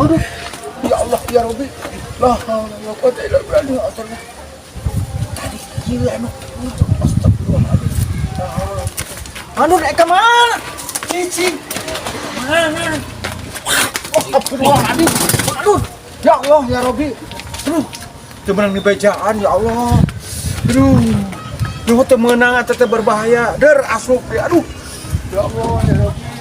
Aduh, ya Allah ya Rabbi. La haula wala quwwata illa billah. Tadi gila emang. Astagfirullahaladzim. La haula. Aduh, naik ke mana? Cicing. Mana? Astagfirullahaladzim. Aduh, ya Allah ya Rabbi. Aduh, temenang di bejaan ya Allah. Aduh, nuh temenang atau berbahaya. Der asup ya. Aduh, ya Allah ya Rabbi.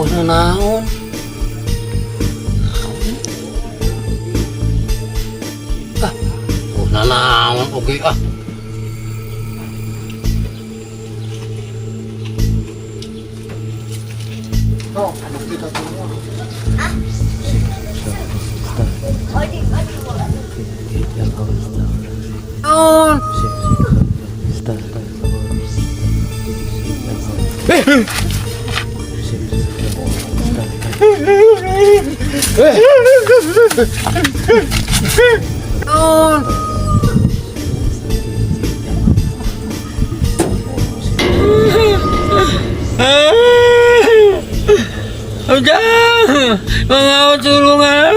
Usah naon. Usah naon oke ah. Oh, anak kita semua. Naon. Udah, mau tulungan.